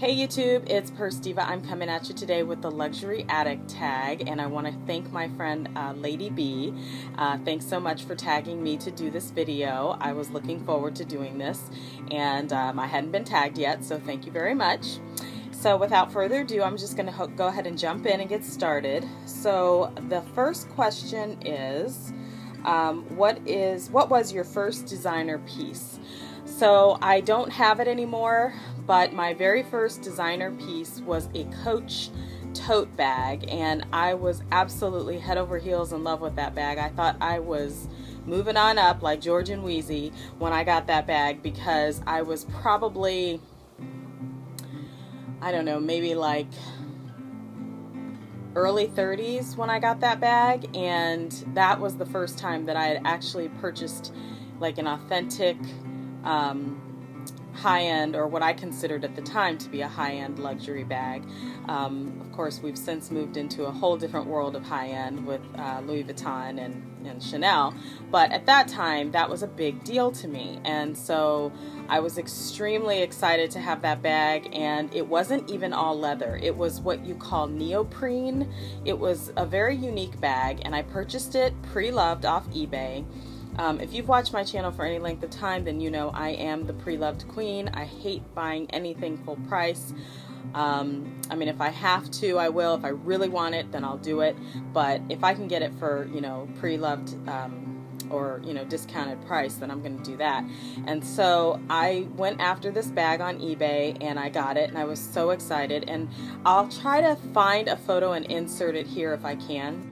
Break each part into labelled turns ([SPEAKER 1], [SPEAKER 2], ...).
[SPEAKER 1] Hey YouTube, it's Purse Diva. I'm coming at you today with the luxury Addict Tag, and I want to thank my friend Lady B. Thanks so much for tagging me to do this video. I was looking forward to doing this, and I hadn't been tagged yet, so thank you very much. So without further ado, I'm just going to go ahead and jump in and get started. So the first question is, what was your first designer piece? So I don't have it anymore, but my very first designer piece was a Coach tote bag, and I was absolutely head over heels in love with that bag. I thought I was moving on up like George and Wheezy when I got that bag, because I was probably, I don't know, maybe like early 30s when I got that bag, and that was the first time that I had actually purchased like an authentic high-end, or what I considered at the time to be a high-end luxury bag. Of course, we've since moved into a whole different world of high-end with Louis Vuitton and Chanel, but at that time that was a big deal to me, and so I was extremely excited to have that bag. And it wasn't even all leather, it was what you call neoprene. It was a very unique bag, and I purchased it pre-loved off eBay. If you've watched my channel for any length of time, then you know I am the pre-loved queen. I hate buying anything full price. I mean, if I have to, I will. If I really want it, then I'll do it. But if I can get it for, you know, pre-loved or, you know, discounted price, then I'm going to do that. And so I went after this bag on eBay, and I got it, and I was so excited. And I'll try to find a photo and insert it here if I can.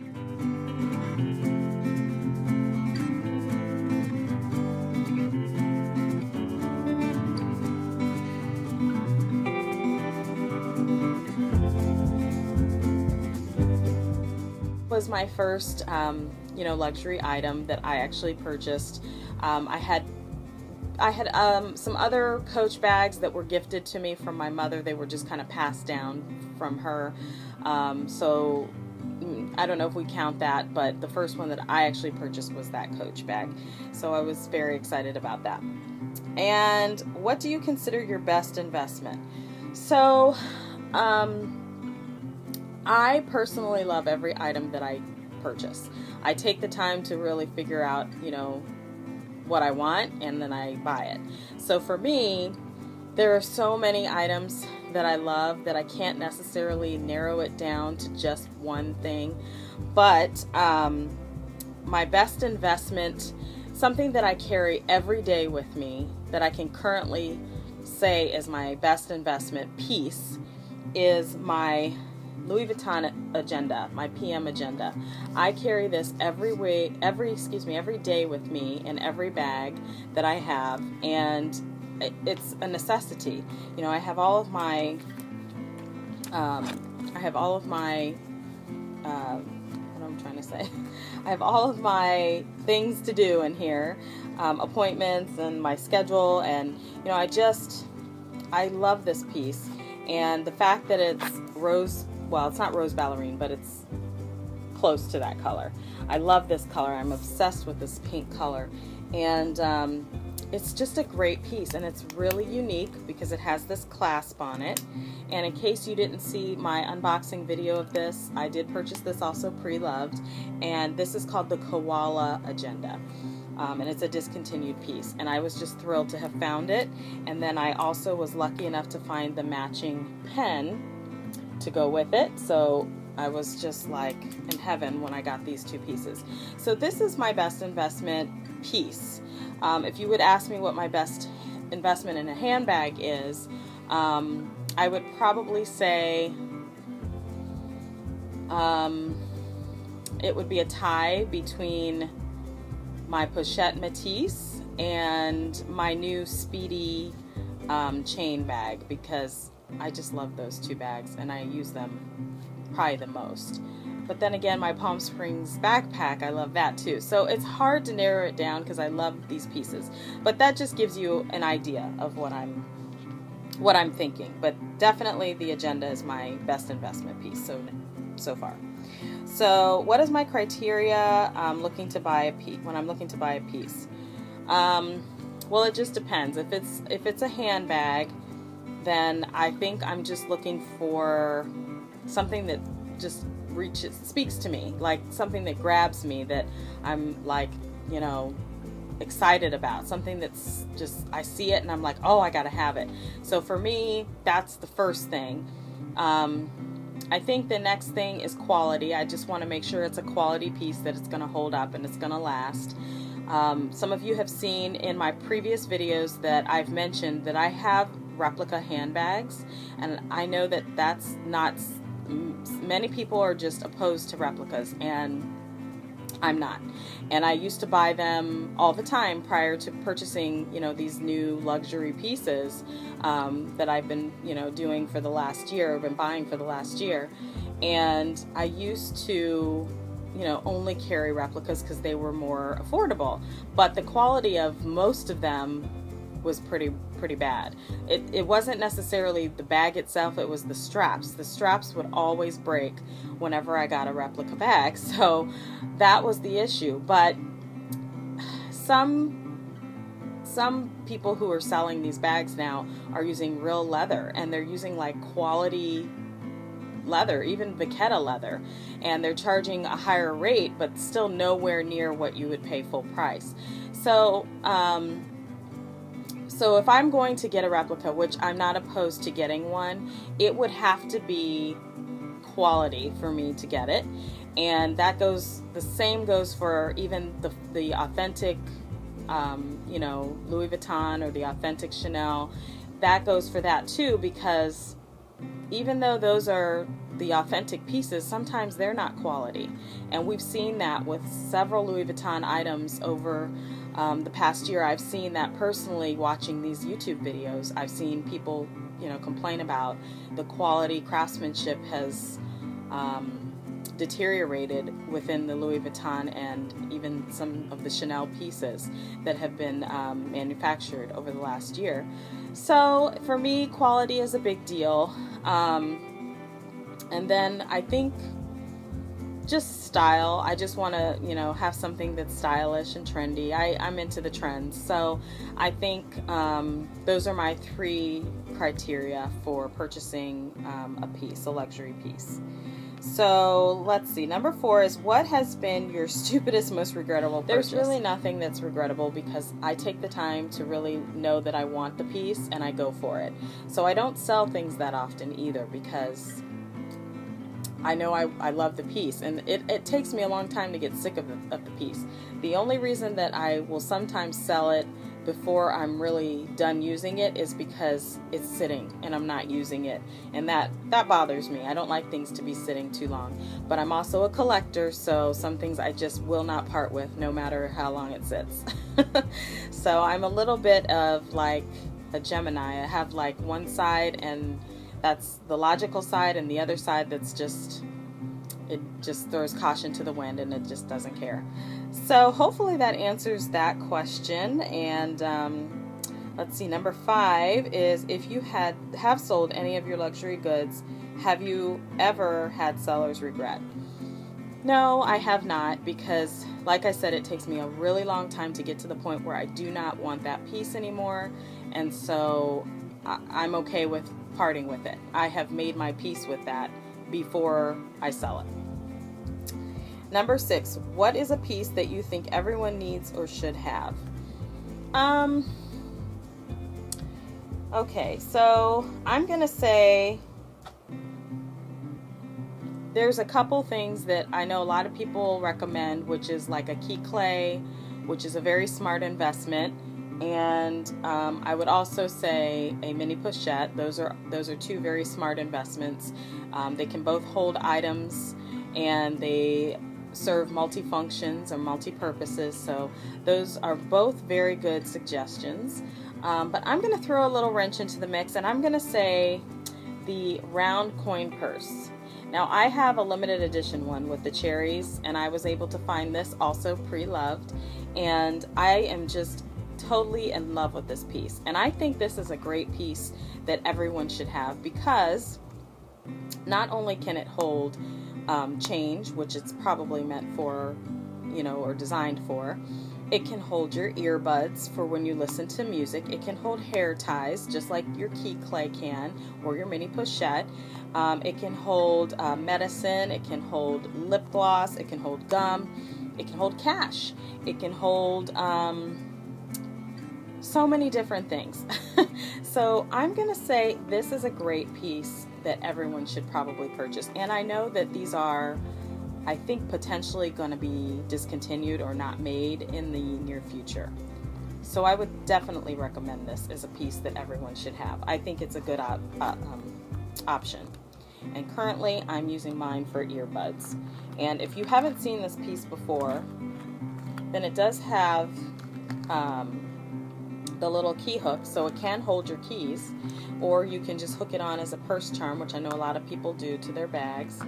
[SPEAKER 1] Was my first you know, luxury item that I actually purchased. I had some other Coach bags that were gifted to me from my mother. They were just kind of passed down from her, so I don't know if we count that, but the first one that I actually purchased was that Coach bag, so I was very excited about that. And what do you consider your best investment? So I personally love every item that I purchase. I take the time to really figure out, you know, what I want, and then I buy it. So for me, there are so many items that I love that I can't necessarily narrow it down to just one thing. But my best investment, something that I carry every day with me that I can currently say is my best investment piece, is my Louis Vuitton agenda, my PM agenda. I carry this every day with me in every bag that I have, and it's a necessity. You know, I have all of my what I'm trying to say. I have all of my things to do in here, appointments and my schedule, and you know, I love this piece, and the fact that it's rose. Well, it's not rose ballerine, but it's close to that color. I love this color. I'm obsessed with this pink color. And it's just a great piece, and it's really unique because it has this clasp on it. And in case you didn't see my unboxing video of this, I did purchase this also pre-loved, and this is called the Koala Agenda. And it's a discontinued piece, and I was just thrilled to have found it. And then I also was lucky enough to find the matching pen to go with it, so I was just like in heaven when I got these two pieces. So this is my best investment piece. If you would ask me what my best investment in a handbag is, I would probably say it would be a tie between my Pochette Métis and my new Speedy chain bag, because I just love those two bags, and I use them probably the most. But then again, my Palm Springs backpack, I love that too. So it's hard to narrow it down because I love these pieces. But that just gives you an idea of what I'm thinking. But definitely the agenda is my best investment piece so far. So what is my criteria when I'm looking to buy a piece? Well, it just depends. If it's a handbag, then I think I'm just looking for something that just speaks to me, like something that grabs me, that I'm like, you know, excited about, something that's just, I see it and I'm like, oh, I gotta have it. So for me, that's the first thing. I think the next thing is quality. I just want to make sure it's a quality piece, that it's going to hold up and it's going to last. Some of you have seen in my previous videos that I've mentioned that I have replica handbags, and I know that that's not, many people are just opposed to replicas, and I'm not. And I used to buy them all the time prior to purchasing, you know, these new luxury pieces that I've been, you know, doing for the last year, I've been buying for the last year. And I used to, you know, only carry replicas because they were more affordable. But the quality of most of them was pretty bad. It wasn't necessarily the bag itself, it was the straps. The straps would always break whenever I got a replica bag, so that was the issue. But some people who are selling these bags now are using real leather, and they're using like quality leather, even Vachetta leather, and they're charging a higher rate, but still nowhere near what you would pay full price. So so if I'm going to get a replica, which I'm not opposed to getting one, it would have to be quality for me to get it. And that goes, the same goes for even the authentic, you know, Louis Vuitton or the authentic Chanel. That goes for that too, because even though those are the authentic pieces, sometimes they're not quality. And we've seen that with several Louis Vuitton items over the past year. I've seen that personally watching these YouTube videos. I've seen people, you know, complain about the quality, craftsmanship has deteriorated within the Louis Vuitton and even some of the Chanel pieces that have been manufactured over the last year. So for me, quality is a big deal. And then I think just style. I just want to, you know, have something that's stylish and trendy. I'm into the trends. So I think those are my 3 criteria for purchasing a piece, a luxury piece. So let's see. Number 4 is, what has been your stupidest, most regrettable purchase? There's really nothing that's regrettable because I take the time to really know that I want the piece and I go for it. So I don't sell things that often either, because I know I love the piece, and it takes me a long time to get sick of the piece. The only reason that I will sometimes sell it before I'm really done using it is because it's sitting and I'm not using it, and that bothers me. I don't like things to be sitting too long. But I'm also a collector, so some things I just will not part with no matter how long it sits. So I'm a little bit of like a Gemini. I have like one side, and that's the logical side, and the other side that's just, it just throws caution to the wind and it just doesn't care. So hopefully that answers that question. And let's see, number 5 is, if you have sold any of your luxury goods, have you ever had seller's regret? No, I have not, because like I said, it takes me a really long time to get to the point where I do not want that piece anymore, and so I'm okay with parting with it. I have made my peace with that before I sell it. Number 6, what is a piece that you think everyone needs or should have? Okay, so I'm gonna say there's a couple things that I know a lot of people recommend, which is like a key clay, which is a very smart investment. And I would also say a mini pochette. Those are 2 very smart investments. They can both hold items, and they serve multi-functions or multi-purposes. So those are both very good suggestions. But I'm going to throw a little wrench into the mix, and I'm going to say the round coin purse. Now, I have a limited edition one with the cherries, and I was able to find this also pre-loved, and I am just totally in love with this piece. And I think this is a great piece that everyone should have, because not only can it hold change, which it's probably meant for, you know, or designed for, It can hold your earbuds for when you listen to music. It can hold hair ties, just like your key clay can, or your mini pochette. It can hold medicine. It can hold lip gloss. It can hold gum. It can hold cash. It can hold so many different things. So I'm going to say this is a great piece that everyone should probably purchase. And I know that these are, I think, potentially going to be discontinued or not made in the near future. So I would definitely recommend this as a piece that everyone should have. I think it's a good option. And currently I'm using mine for earbuds. And if you haven't seen this piece before, then it does have the little key hook, so it can hold your keys, or you can just hook it on as a purse charm, which I know a lot of people do to their bags.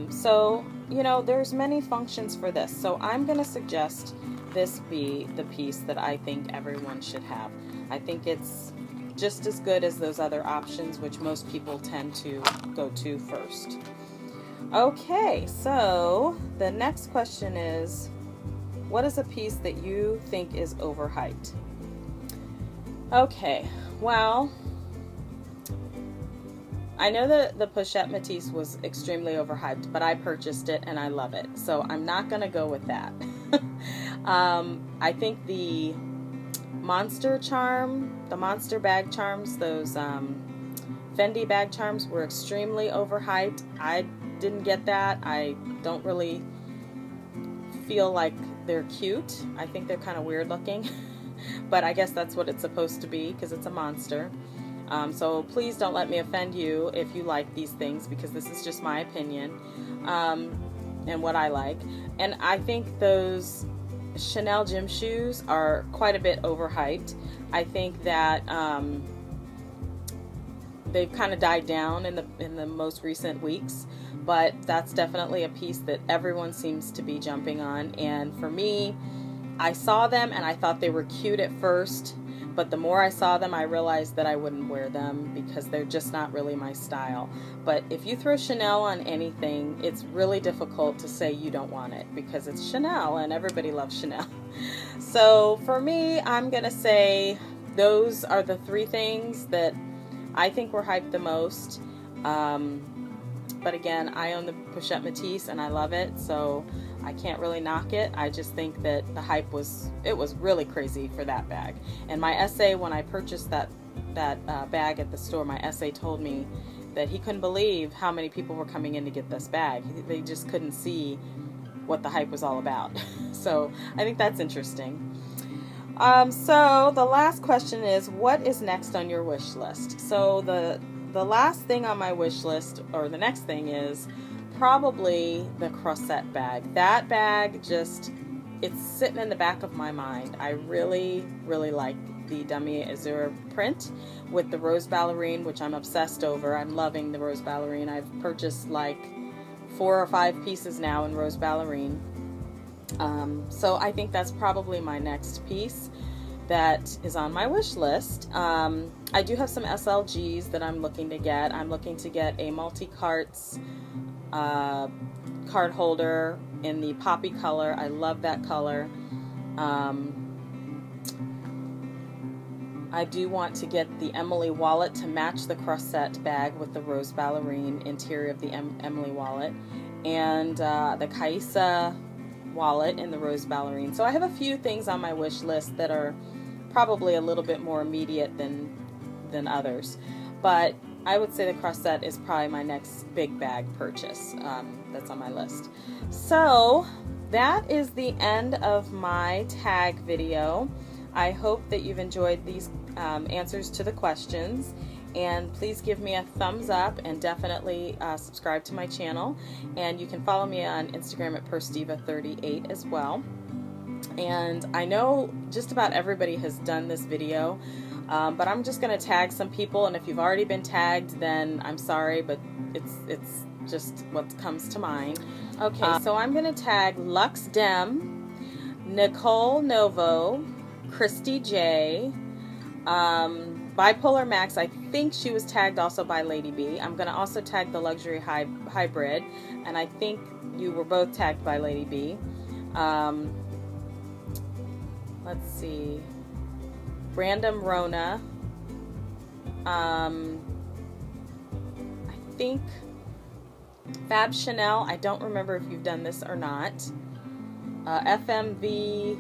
[SPEAKER 1] So, you know, there's many functions for this. So I'm going to suggest this be the piece that I think everyone should have. I think it's just as good as those other options, which most people tend to go to first. Okay, so the next question is, what is a piece that you think is overhyped? Okay, well, I know that the Pochette Matisse was extremely overhyped, but I purchased it and I love it. So I'm not going to go with that. I think the Monster charm, the Monster bag charms, those Fendi bag charms were extremely overhyped. I didn't get that. I don't really feel like they're cute. I think they're kind of weird looking. But I guess that's what it's supposed to be because it's a monster. So please don't let me offend you if you like these things, because this is just my opinion and what I like. And I think those Chanel gym shoes are quite a bit overhyped. I think that they've kind of died down in the most recent weeks, but that's definitely a piece that everyone seems to be jumping on. And for me, I saw them and I thought they were cute at first, but the more I saw them, I realized that I wouldn't wear them because they're just not really my style. But if you throw Chanel on anything, it's really difficult to say you don't want it because it's Chanel and everybody loves Chanel. So for me, I'm going to say those are the three things that I think were hyped the most. But again, I own the Pochette Matisse and I love it, so I can't really knock it. I just think that the hype was really crazy for that bag. And my SA, when I purchased that bag at the store, my SA told me that he couldn't believe how many people were coming in to get this bag. They just couldn't see what the hype was all about. So I think that's interesting. So the last question is, what is next on your wish list? So the last thing on my wish list, or the next thing, is probably the Croisette bag. That bag just, it's sitting in the back of my mind. I really, really like the Damier Azur print with the rose ballerine, which I'm obsessed over. I'm loving the rose ballerine. I've purchased like 4 or 5 pieces now in rose ballerine. So I think that's probably my next piece that is on my wish list. I do have some SLGs that I'm looking to get. I'm looking to get a multi-carts card holder in the poppy color. I love that color. I do want to get the Emily wallet to match the Croisette bag with the rose ballerine interior of the Emily wallet, and the Kaisa wallet in the rose ballerine. So I have a few things on my wish list that are probably a little bit more immediate than others, but I would say the Croisette is probably my next big bag purchase that's on my list. So that is the end of my tag video. I hope that you've enjoyed these answers to the questions, and please give me a thumbs up and definitely subscribe to my channel. And you can follow me on Instagram at PurseDiva38 as well. And I know just about everybody has done this video, but I'm just going to tag some people, and if you've already been tagged, then I'm sorry, but it's just what comes to mind. Okay, so I'm going to tag Lux Dem, Nicole Novo, Christy J, Bipolar Max. I think she was tagged also by Lady B. I'm going to also tag the Luxury Hybrid, and I think you were both tagged by Lady B. let's see, Random Rona, I think Fab Chanel, I don't remember if you've done this or not, FMV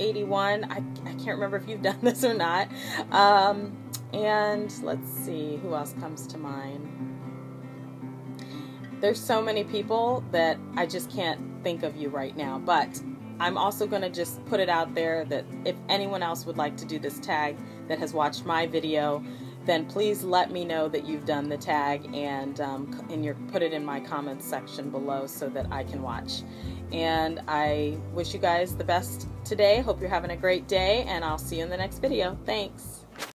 [SPEAKER 1] 81, I can't remember if you've done this or not, and let's see, who else comes to mind? There's so many people that I just can't think of you right now, but I'm also going to just put it out there that if anyone else would like to do this tag that has watched my video, then please let me know that you've done the tag, and put it in my comments section below so that I can watch. And I wish you guys the best today. Hope you're having a great day, and I'll see you in the next video. Thanks.